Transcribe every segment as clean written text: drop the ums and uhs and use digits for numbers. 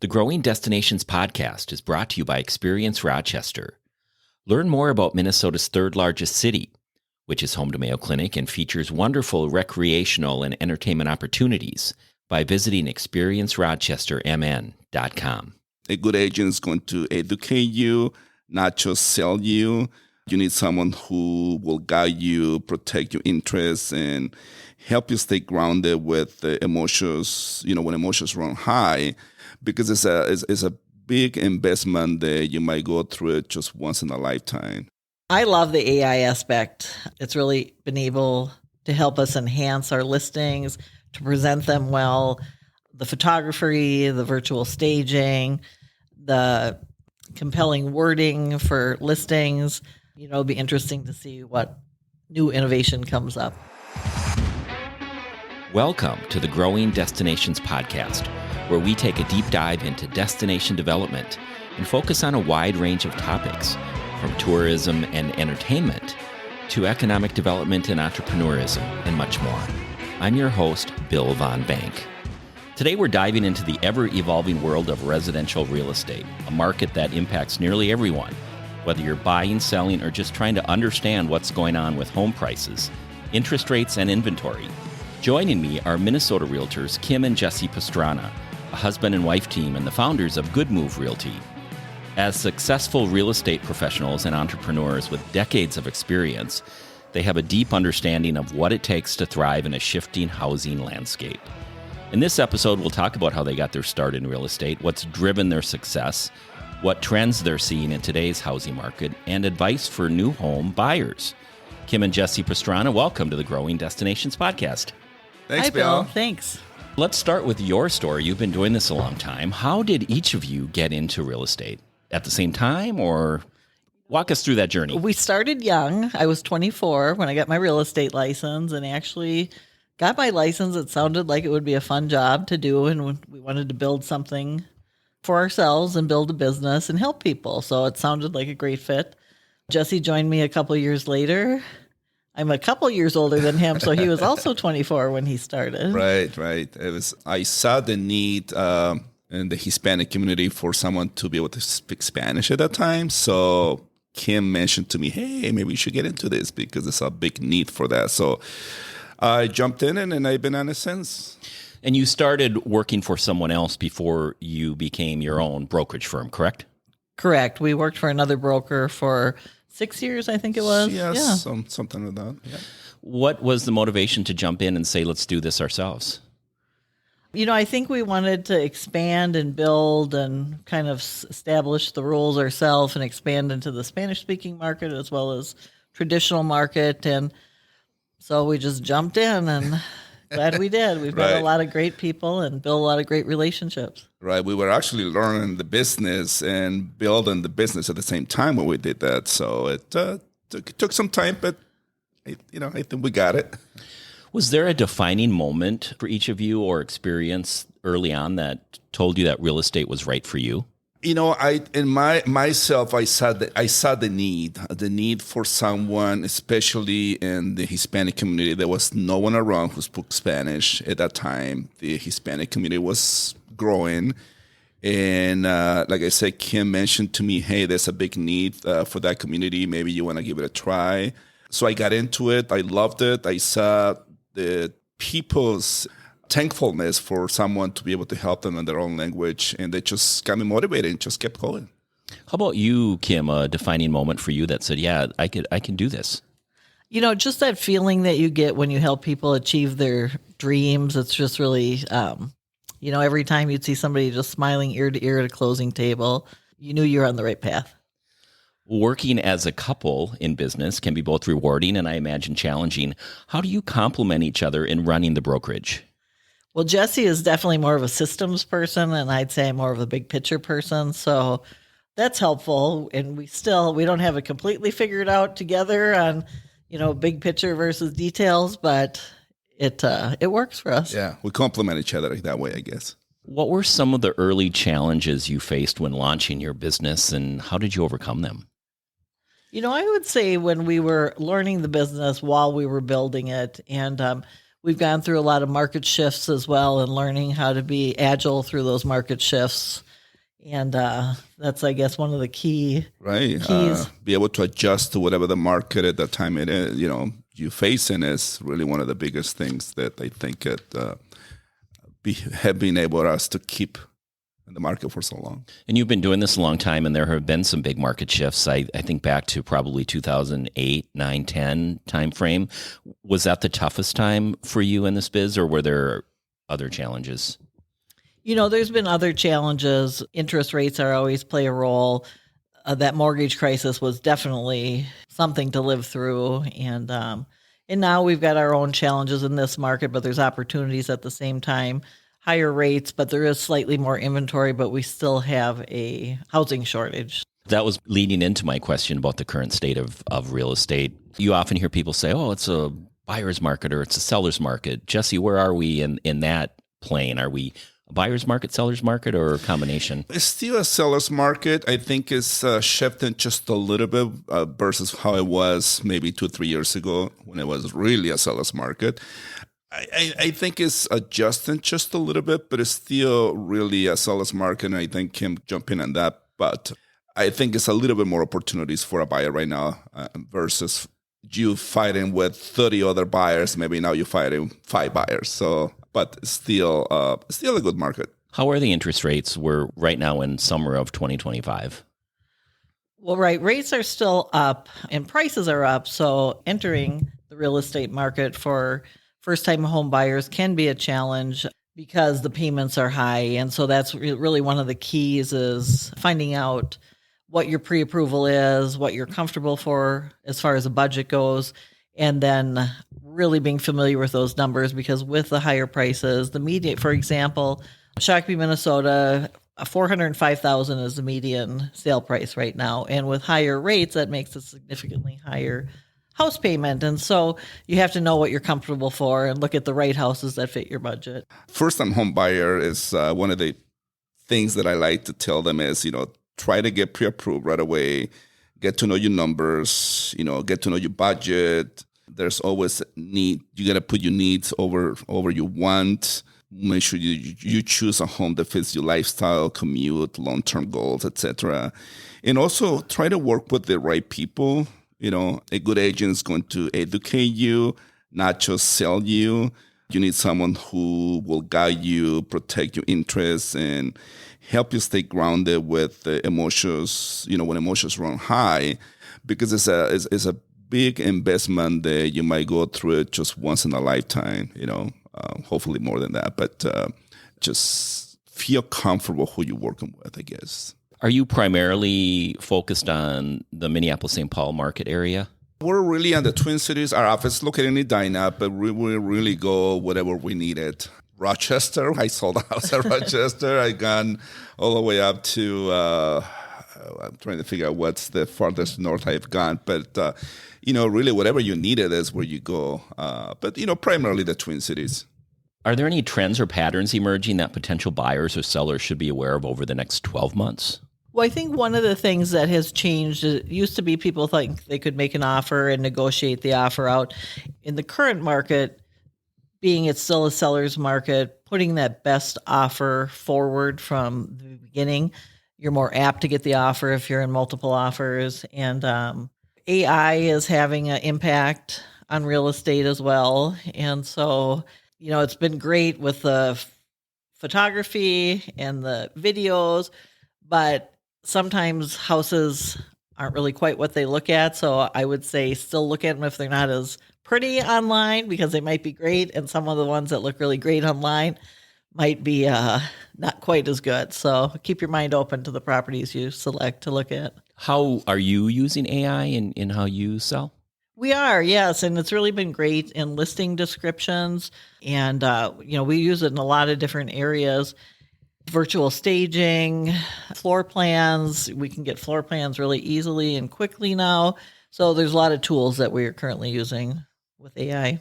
The Growing Destinations podcast is brought to you by Experience Rochester. Learn more about Minnesota's third largest city, which is home to Mayo Clinic and features wonderful recreational and entertainment opportunities by visiting experiencerochestermn.com. A good agent is going to educate you, not just sell you. You need someone who will guide you, protect your interests, and help you stay grounded with the emotions, when emotions run high, because it's a big investment that you might go through it just once in a lifetime. I love the AI aspect. It's really been able to help us enhance our listings, to present them well, the photography, the virtual staging, the compelling wording for listings. It'll be interesting to see what new innovation comes up. Welcome to the Growing Destinations podcast, where we take a deep dive into destination development and focus on a wide range of topics, from tourism and entertainment to economic development and entrepreneurism, and much more. I'm your host, Bill Von Bank. Today we're diving into the ever-evolving world of residential real estate, a market that impacts nearly everyone, whether you're buying, selling, or just trying to understand what's going on with home prices, interest rates, and inventory. Joining me are Minnesota realtors Kimm and Jesse Pastrana, a husband and wife team and the founders of Good Move Realty. As successful real estate professionals and entrepreneurs with decades of experience, they have a deep understanding of what it takes to thrive in a shifting housing landscape. In this episode, we'll talk about how they got their start in real estate, what's driven their success, what trends they're seeing in today's housing market, and advice for new home buyers. Kimm and Jesse Pastrana, welcome to the Growing Destinations podcast. Thanks, Hi, Bill. Thanks. Let's start with your story. You've been doing this a long time. How did each of you get into real estate? At the same time, or walk us through that journey? We started young. I was 24 when I got my real estate license, and actually got my license. It sounded like it would be a fun job to do, and we wanted to build something for ourselves and build a business and help people. So it sounded like a great fit. Jesse joined me a couple years later. I'm a couple years older than him, so he was also 24 when he started. Right. I saw the need in the Hispanic community for someone to be able to speak Spanish at that time. So Kimm mentioned to me, hey, maybe we should get into this because there's a big need for that. So I jumped in and I've been on it since. And you started working for someone else before you became your own brokerage firm, correct? Correct. We worked for another broker for 6 years, I think it was. Yes, something like that. Yeah. What was the motivation to jump in and say, let's do this ourselves? I think we wanted to expand and build and kind of establish the rules ourselves and expand into the Spanish-speaking market as well as traditional market. And so we just jumped in, and glad we did. We've met a lot of great people and built a lot of great relationships. Right. We were actually learning the business and building the business at the same time when we did that. So it took some time, but I think we got it. Was there a defining moment for each of you or experience early on that told you that real estate was right for you? I saw the need for someone, especially in the Hispanic community. There was no one around who spoke Spanish at that time. The Hispanic community was growing. And like I said, Kimm mentioned to me, hey, there's a big need for that community. Maybe you want to give it a try. So I got into it. I loved it. I saw the people's thankfulness for someone to be able to help them in their own language. And they just got me motivated and just kept going. How about you, Kimm, a defining moment for you that said, yeah, I can do this? Just that feeling that you get when you help people achieve their dreams. It's just really, every time you'd see somebody just smiling ear to ear at a closing table, you knew you were on the right path. Working as a couple in business can be both rewarding and I imagine challenging. How do you complement each other in running the brokerage? Well, Jesse is definitely more of a systems person, and I'd say more of a big picture person. So that's helpful. And we don't have it completely figured out together on, big picture versus details, but it works for us. Yeah, we complement each other that way, I guess. What were some of the early challenges you faced when launching your business, and how did you overcome them? I would say when we were learning the business while we were building it, and we've gone through a lot of market shifts as well and learning how to be agile through those market shifts. And that's, I guess, one of the keys. Be able to adjust to whatever the market at that time it is, you facing is really one of the biggest things that I think have been able us to keep in the market for so long. And you've been doing this a long time, and there have been some big market shifts. I think back to probably 2008, 9, 10 timeframe. Was that the toughest time for you in this biz, or were there other challenges? There's been other challenges. Interest rates are always play a role. That mortgage crisis was definitely something to live through. And now we've got our own challenges in this market, but there's opportunities at the same time. Higher rates, but there is slightly more inventory, but we still have a housing shortage. That was leading into my question about the current state of real estate. You often hear people say, oh, it's a buyer's market or it's a seller's market. Jesse, where are we in that plane? Are we a buyer's market, seller's market, or a combination? It's still a seller's market. I think it's shifting just a little bit versus how it was maybe 2-3 years ago when it was really a seller's market. I think it's adjusting just a little bit, but it's still really a seller's market. And I think Kimm jumped in on that. But I think it's a little bit more opportunities for a buyer right now versus you fighting with 30 other buyers. Maybe now you're fighting 5 buyers. So, but still a good market. How are the interest rates? We're right now in summer of 2025. Well, right. Rates are still up and prices are up. So entering the real estate market for first-time home buyers can be a challenge because the payments are high. And so that's really one of the keys is finding out what your pre-approval is, what you're comfortable for as far as a budget goes, and then really being familiar with those numbers because with the higher prices, the median, for example, Shakopee, Minnesota, $405,000 is the median sale price right now. And with higher rates, that makes a significantly higher house payment. And so you have to know what you're comfortable for and look at the right houses that fit your budget. First-time home buyer is one of the things that I like to tell them is, try to get pre-approved right away, get to know your numbers, get to know your budget. There's always need. You got to put your needs over your want. Make sure you choose a home that fits your lifestyle, commute, long-term goals, etc. And also try to work with the right people. A good agent is going to educate you, not just sell you. You need someone who will guide you, protect your interests, and help you stay grounded with the emotions, when emotions run high, because it's a big investment that you might go through it just once in a lifetime, hopefully more than that, but just feel comfortable who you're working with, I guess. Are you primarily focused on the Minneapolis-St. Paul market area? We're really on the Twin Cities. Our office is located in Edina, but we really go whatever we needed. Rochester, I sold a house at Rochester. I gone all the way up to, I'm trying to figure out what's the farthest north I've gone. But, really whatever you needed is where you go. But, primarily the Twin Cities. Are there any trends or patterns emerging that potential buyers or sellers should be aware of over the next 12 months? Well, I think one of the things that has changed, it used to be people think they could make an offer and negotiate the offer out. In the current market, being it's still a seller's market, putting that best offer forward from the beginning, you're more apt to get the offer if you're in multiple offers. And AI is having an impact on real estate as well. And so, it's been great with the photography and the videos, but sometimes houses aren't really quite what they look at. So I would say still look at them if they're not as pretty online because they might be great. And some of the ones that look really great online might be not quite as good. So keep your mind open to the properties you select to look at. How are you using AI in how you sell? We are, yes. And it's really been great in listing descriptions. And, we use it in a lot of different areas. Virtual staging, floor plans. We can get floor plans really easily and quickly now. So there's a lot of tools that we are currently using with AI.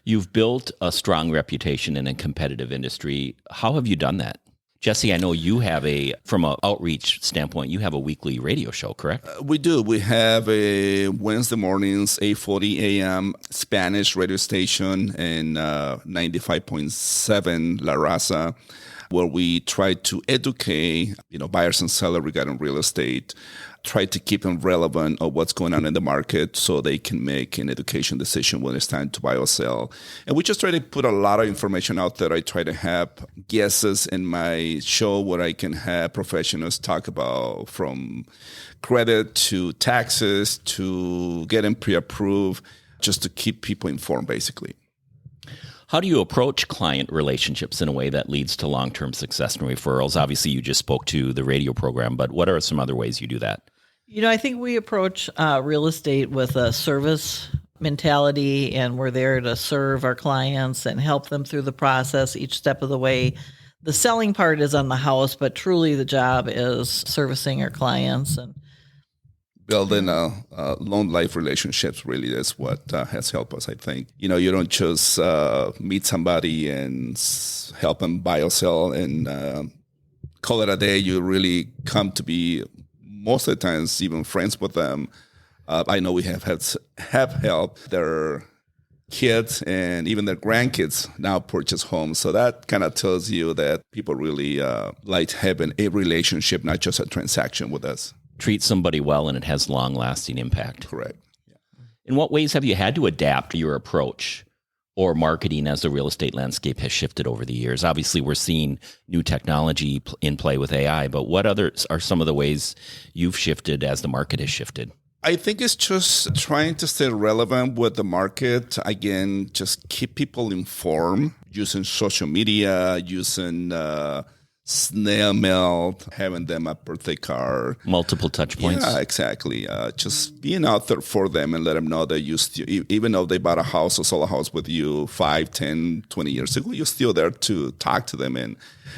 You've built a strong reputation in a competitive industry. How have you done that? Jesse, I know you have from an outreach standpoint, you have a weekly radio show, correct? We do. We have a Wednesday mornings, 8:40 a.m. Spanish radio station in 95.7 La Raza. where we try to educate, buyers and sellers regarding real estate, try to keep them relevant of what's going on in the market so they can make an education decision when it's time to buy or sell. And we just try to put a lot of information out there. I try to have guests in my show where I can have professionals talk about from credit to taxes to getting pre-approved, just to keep people informed, basically. How do you approach client relationships in a way that leads to long-term success and referrals? Obviously, you just spoke to the radio program, but what are some other ways you do that? I think we approach real estate with a service mentality, and we're there to serve our clients and help them through the process each step of the way. The selling part is on the house, but truly the job is servicing our clients and building long life relationships really is what has helped us, I think. You don't just meet somebody and help them buy or sell and call it a day. You really come to be, most of the times, even friends with them. I know we have helped their kids and even their grandkids now purchase homes. So that kind of tells you that people really like having a relationship, not just a transaction with us. Treat somebody well and it has long-lasting impact. Correct. Yeah. In what ways have you had to adapt your approach or marketing as the real estate landscape has shifted over the years? Obviously, we're seeing new technology in play with AI, but what others are some of the ways you've shifted as the market has shifted? I think it's just trying to stay relevant with the market. Again, just keep people informed using social media, using snail mail, having them a birthday card. Multiple touch points. Yeah, exactly. Just being out there for them and let them know that you still, even though they bought a house or sold a house with you 5, 10, 20 years ago, you're still there to talk to them and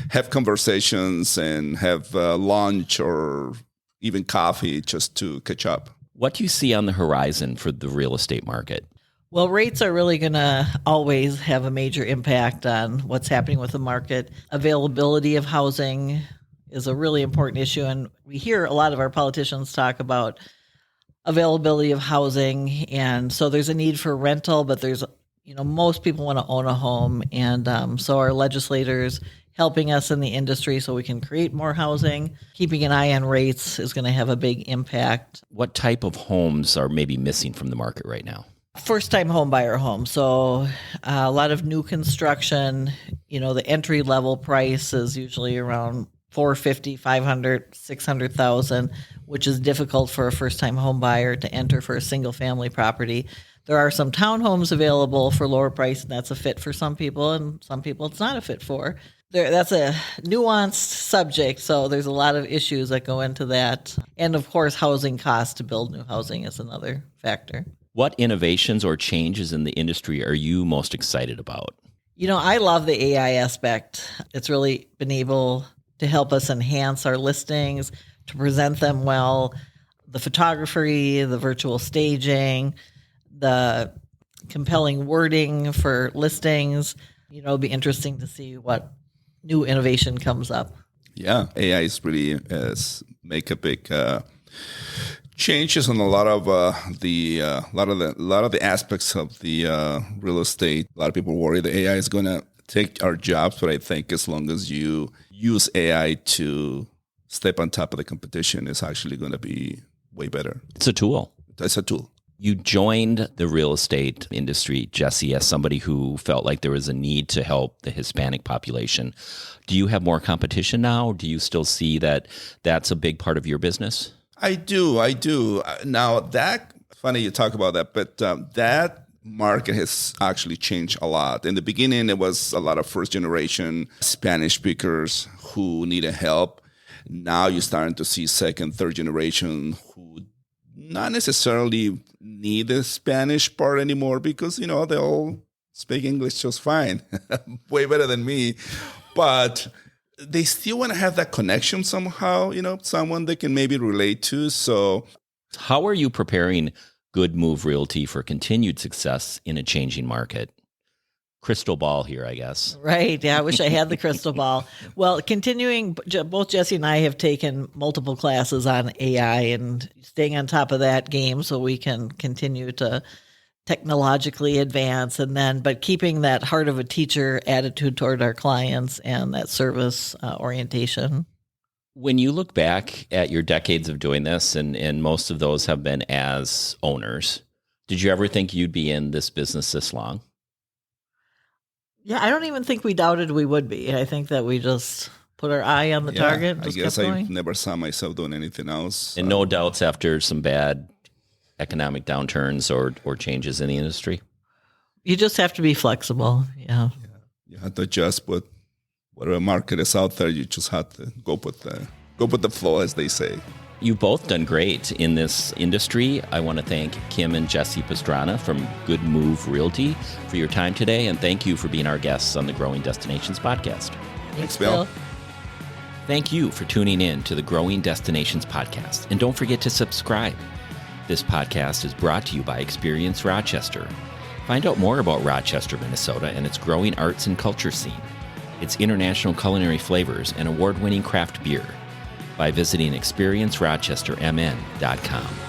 have conversations and have lunch or even coffee just to catch up. What do you see on the horizon for the real estate market? Well, rates are really going to always have a major impact on what's happening with the market. Availability of housing is a really important issue, and we hear a lot of our politicians talk about availability of housing, and so there's a need for rental, but there's, most people want to own a home, and so our legislators helping us in the industry so we can create more housing. Keeping an eye on rates is going to have a big impact. What type of homes are maybe missing from the market right now? First-time home buyer home. So a lot of new construction, the entry-level price is usually around $450,000, $500,000, $600,000, which is difficult for a first-time home buyer to enter for a single-family property. There are some townhomes available for lower price, and that's a fit for some people, and some people it's not a fit for. That's a nuanced subject, so there's a lot of issues that go into that. And, of course, housing costs to build new housing is another factor. What innovations or changes in the industry are you most excited about? I love the AI aspect. It's really been able to help us enhance our listings, to present them well. The photography, the virtual staging, the compelling wording for listings. It'll be interesting to see what new innovation comes up. Yeah, AI is really make a big changes on a lot of the aspects of the real estate. A lot of people worry that AI is going to take our jobs, but I think as long as you use AI to step on top of the competition, it's actually going to be way better. It's a tool. It's a tool. You joined the real estate industry, Jesse, as somebody who felt like there was a need to help the Hispanic population. Do you have more competition now? Do you still see that that's a big part of your business? I do. Now, funny you talk about that, but that market has actually changed a lot. In the beginning, it was a lot of first-generation Spanish speakers who needed help. Now you're starting to see second, third generation who not necessarily need the Spanish part anymore because, they all speak English just fine, way better than me. But they still want to have that connection somehow, someone they can maybe relate to. So how are you preparing Good Move Realty for continued success in a changing market? Crystal ball here, I guess. Right. Yeah, I wish I had the crystal ball. Well, continuing, both Jesse and I have taken multiple classes on AI and staying on top of that game so we can continue to technologically advanced, but keeping that heart of a teacher attitude toward our clients and that service orientation. When you look back at your decades of doing this, and most of those have been as owners, did you ever think you'd be in this business this long? Yeah, I don't even think we doubted we would be. I think that we just put our eye on the target and just I guess kept I going. never saw myself doing anything else. And no doubts after some bad economic downturns or changes in the industry? You just have to be flexible. Yeah. You have to adjust, but whatever market is out there, you just have to go with the flow, as they say. You've both done great in this industry. I want to thank Kimm and Jesse Pastrana from Good Move Realty for your time today, and thank you for being our guests on the Growing Destinations podcast. Thanks, Bill. Thank you for tuning in to the Growing Destinations podcast, and don't forget to subscribe. This podcast is brought to you by Experience Rochester. Find out more about Rochester, Minnesota, and its growing arts and culture scene, its international culinary flavors, and award-winning craft beer by visiting experiencerochestermn.com.